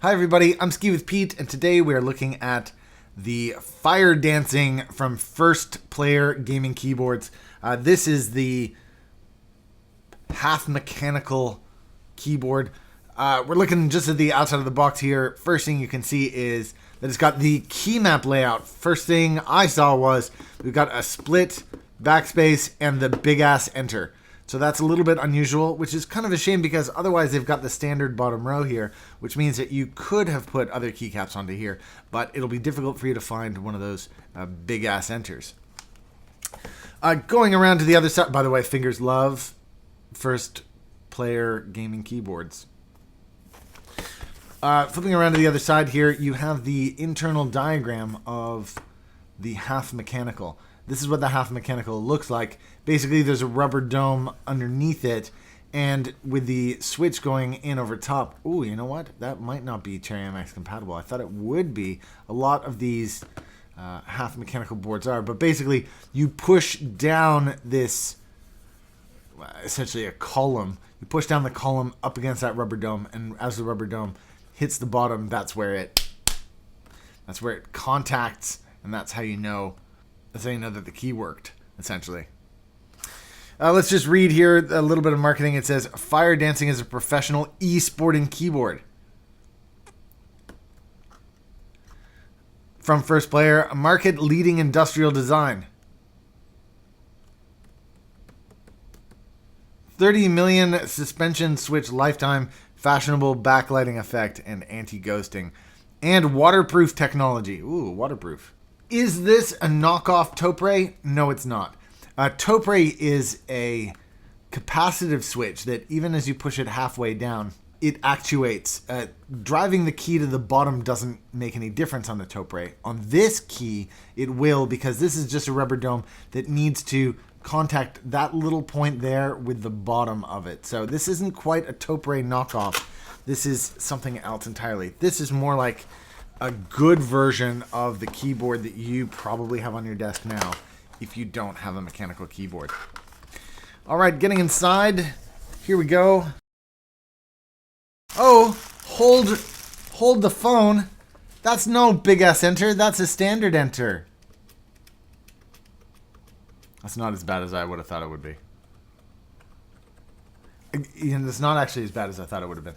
Hi everybody, I'm skiwithpete, and today we are looking at the FireDancing from 1stPlayer gaming keyboards. This is the half mechanical keyboard. We're looking just at the outside of the box here. First thing you can see is that it's got the key map layout. First thing I saw was we've got a split backspace and the big ass enter. So that's a little bit unusual, which is kind of a shame because otherwise they've got the standard bottom row here, which means that you could have put other keycaps onto here, but it'll be difficult for you to find one of those big ass enters. Going around to the other side, by the way, fingers love 1stPlayer gaming keyboards. Flipping around to the other side here, you have the internal diagram of the half mechanical. This is what the half mechanical looks like. Basically, there's a rubber dome underneath it, and with the switch going in over top. Ooh, you know what? That might not be Cherry MX compatible. I thought it would be. A lot of these half mechanical boards are, but basically, you push down this, essentially a column. You push down the column up against that rubber dome, and as the rubber dome hits the bottom, that's where it contacts, and that's how you know. That's how you know that the key worked, essentially. Let's just read here a little bit of marketing. It says, FireDancing is a professional e-sporting keyboard. From 1stPlayer, a market-leading industrial design. 30 million suspension switch lifetime, fashionable backlighting effect, and anti-ghosting. And waterproof technology. Ooh, waterproof. Is this a knockoff Topre? No, it's not. Topre is a capacitive switch that even as you push it halfway down, it actuates. Driving the key to the bottom doesn't make any difference on the Topre. On this key, it will, because this is just a rubber dome that needs to contact that little point there with the bottom of it. So this isn't quite a Topre knockoff. This is something else entirely. This is more like a good version of the keyboard that you probably have on your desk now if you don't have a mechanical keyboard. All right, getting inside. Here we go. Oh, hold the phone. That's no big ass enter. That's a standard enter. That's not as bad as I would have thought it would be. It's not actually as bad as I thought it would have been.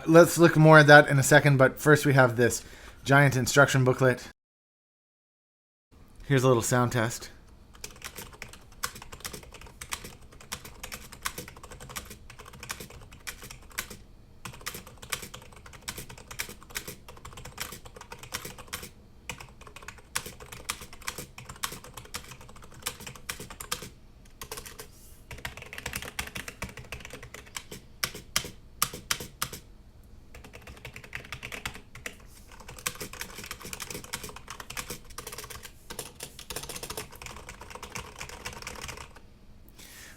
Let's look more at that in a second, but first we have this giant instruction booklet. Here's a little sound test.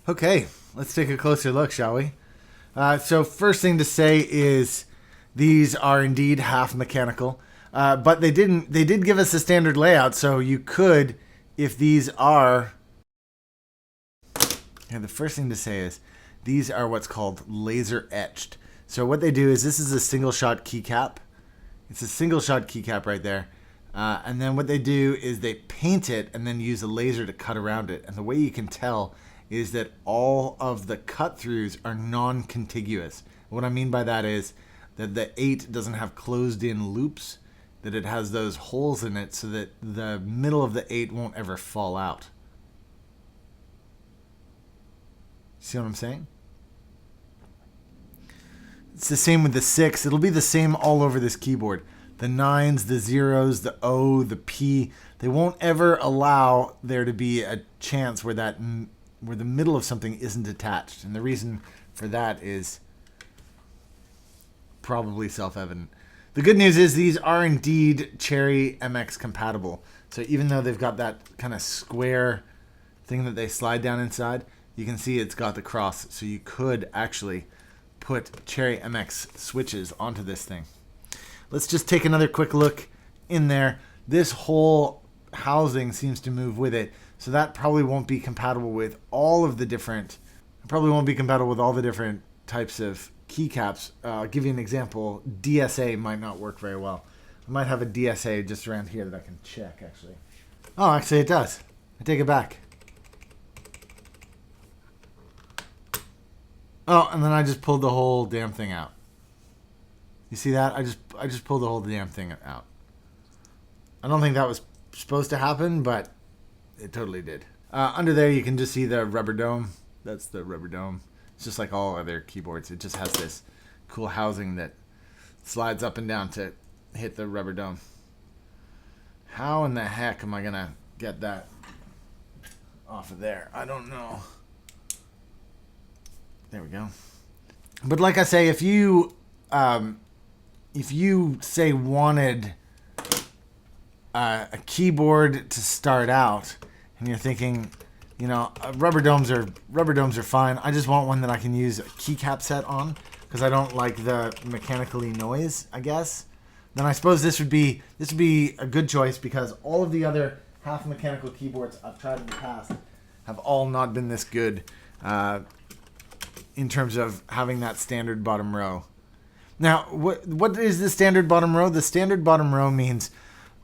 Okay, let's take a closer look, shall we? So first thing to say is these are indeed half mechanical, but they did give us a standard layout, so you could, if these are, the first thing to say is these are what's called laser etched. So what they do is this is a single shot keycap. It's a single shot keycap right there. And then what they do is they paint it and then use a laser to cut around it. And the way you can tell is that all of the cut throughs are non-contiguous. What I mean by that is that the 8 doesn't have closed in loops, that it has those holes in it so that the middle of the 8 won't ever fall out. See what I'm saying? It's the same with the 6. It'll be the same all over this keyboard. The 9s, the 0s, the O, the P, they won't ever allow there to be a chance where the middle of something isn't attached. And the reason for that is probably self-evident. The good news is these are indeed Cherry MX compatible. So even though they've got that kind of square thing that they slide down inside, you can see it's got the cross. So you could actually put Cherry MX switches onto this thing. Let's just take another quick look in there. This whole housing seems to move with it. So that probably won't be compatible with all of the different, types of keycaps. I'll give you an example. DSA might not work very well. I might have a DSA just around here that I can check, actually. Oh, actually it does. I take it back. Oh, and then I just pulled the whole damn thing out. You see that? I just pulled the whole damn thing out. I don't think that was supposed to happen, but it totally did. Under there, you can just see the rubber dome. That's the rubber dome. It's just like all other keyboards. It just has this cool housing that slides up and down to hit the rubber dome. How in the heck am I going to get that off of there? I don't know. There we go. But like I say, if you say wanted a keyboard to start out, and you're thinking, you know, rubber domes are fine. I just want one that I can use a keycap set on because I don't like the mechanically noise, I guess. Then I suppose this would be a good choice because all of the other half mechanical keyboards I've tried in the past have all not been this good in terms of having that standard bottom row. Now, what is the standard bottom row? The standard bottom row means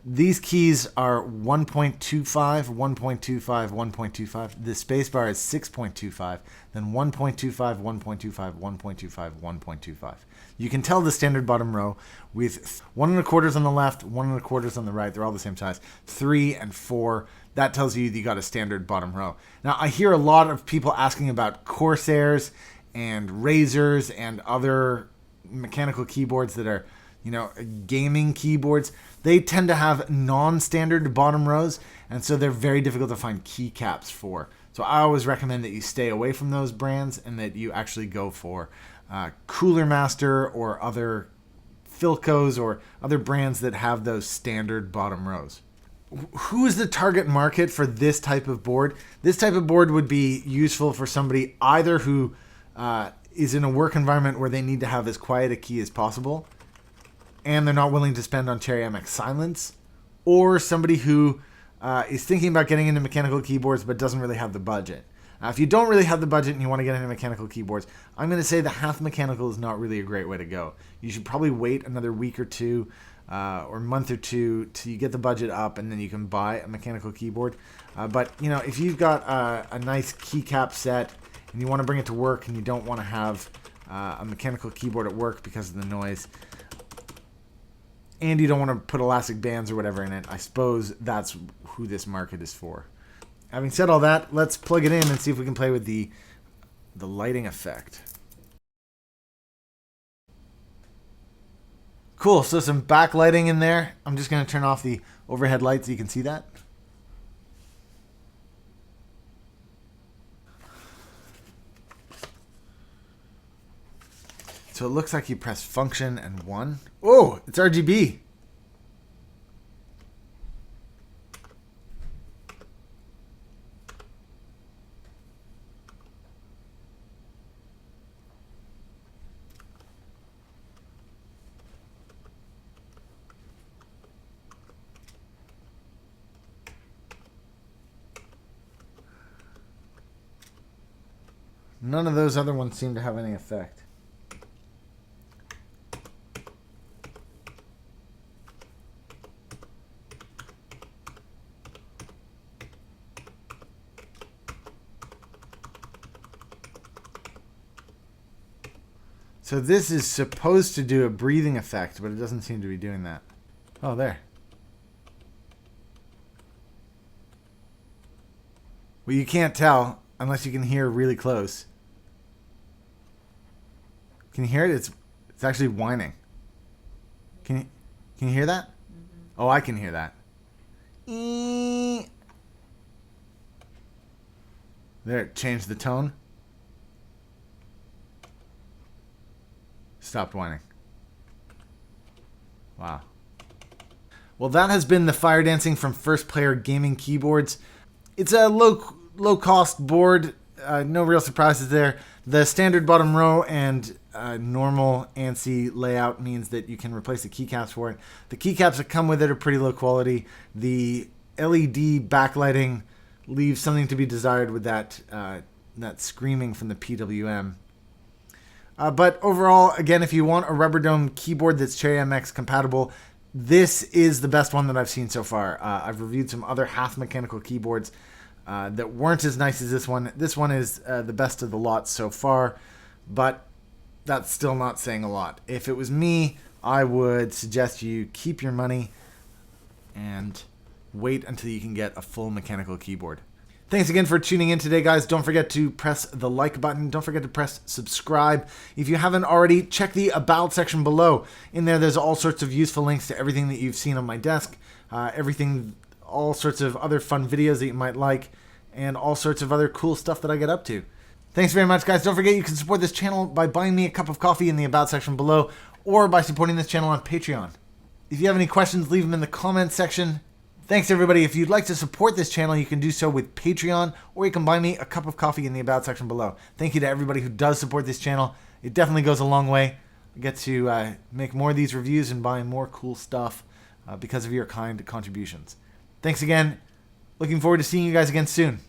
these keys are 1.25, 1.25, 1.25. The spacebar is 6.25, then 1.25, 1.25, 1.25, 1.25. You can tell the standard bottom row with 1 1/4 on the left, 1 1/4 on the right. They're all the same size. 3 and 4. That tells you got a standard bottom row. Now, I hear a lot of people asking about Corsairs and Razors and other mechanical keyboards that are, you know, gaming keyboards. They tend to have non-standard bottom rows, and so they're very difficult to find keycaps for. So I always recommend that you stay away from those brands and that you actually go for Cooler Master or other Philcos or other brands that have those standard bottom rows. Who is the target market for this type of board? This type of board would be useful for somebody either who is in a work environment where they need to have as quiet a key as possible, and they're not willing to spend on Cherry MX Silence, or somebody who is thinking about getting into mechanical keyboards but doesn't really have the budget. If you don't really have the budget and you want to get into mechanical keyboards, I'm going to say the half mechanical is not really a great way to go. You should probably wait another week or two or month or two till you get the budget up, and then you can buy a mechanical keyboard. But you know, if you've got a nice keycap set and you want to bring it to work and you don't want to have a mechanical keyboard at work because of the noise, and you don't want to put elastic bands or whatever in it, I suppose that's who this market is for. Having said all that, let's plug it in and see if we can play with the lighting effect. Cool, so some backlighting in there. I'm just going to turn off the overhead light so you can see that. So it looks like you press function and 1. Oh, it's RGB. None of those other ones seem to have any effect. So this is supposed to do a breathing effect, but it doesn't seem to be doing that. Oh, there. Well, you can't tell unless you can hear really close. Can you hear it? It's actually whining. Can you hear that? Mm-hmm. Oh, I can hear that. There, it changed the tone. Stopped whining. Wow. Well, that has been the FireDancing from 1stPlayer gaming keyboards. It's a low cost board. No real surprises there. The standard bottom row and normal ANSI layout means that you can replace the keycaps for it. The keycaps that come with it are pretty low quality. The LED backlighting leaves something to be desired with that screaming from the PWM. But overall, again, if you want a rubber dome keyboard that's Cherry MX compatible, this is the best one that I've seen so far. I've reviewed some other half mechanical keyboards that weren't as nice as this one. This one is the best of the lot so far, but that's still not saying a lot. If it was me, I would suggest you keep your money and wait until you can get a full mechanical keyboard. Thanks again for tuning in today, guys. Don't forget to press the like button. Don't forget to press subscribe. If you haven't already, check the About section below. In there's all sorts of useful links to everything that you've seen on my desk, all sorts of other fun videos that you might like, and all sorts of other cool stuff that I get up to. Thanks very much, guys. Don't forget you can support this channel by buying me a cup of coffee in the About section below, or by supporting this channel on Patreon. If you have any questions, leave them in the comments section. Thanks, everybody. If you'd like to support this channel, you can do so with Patreon, or you can buy me a cup of coffee in the About section below. Thank you to everybody who does support this channel. It definitely goes a long way. I get to make more of these reviews and buy more cool stuff because of your kind contributions. Thanks again. Looking forward to seeing you guys again soon.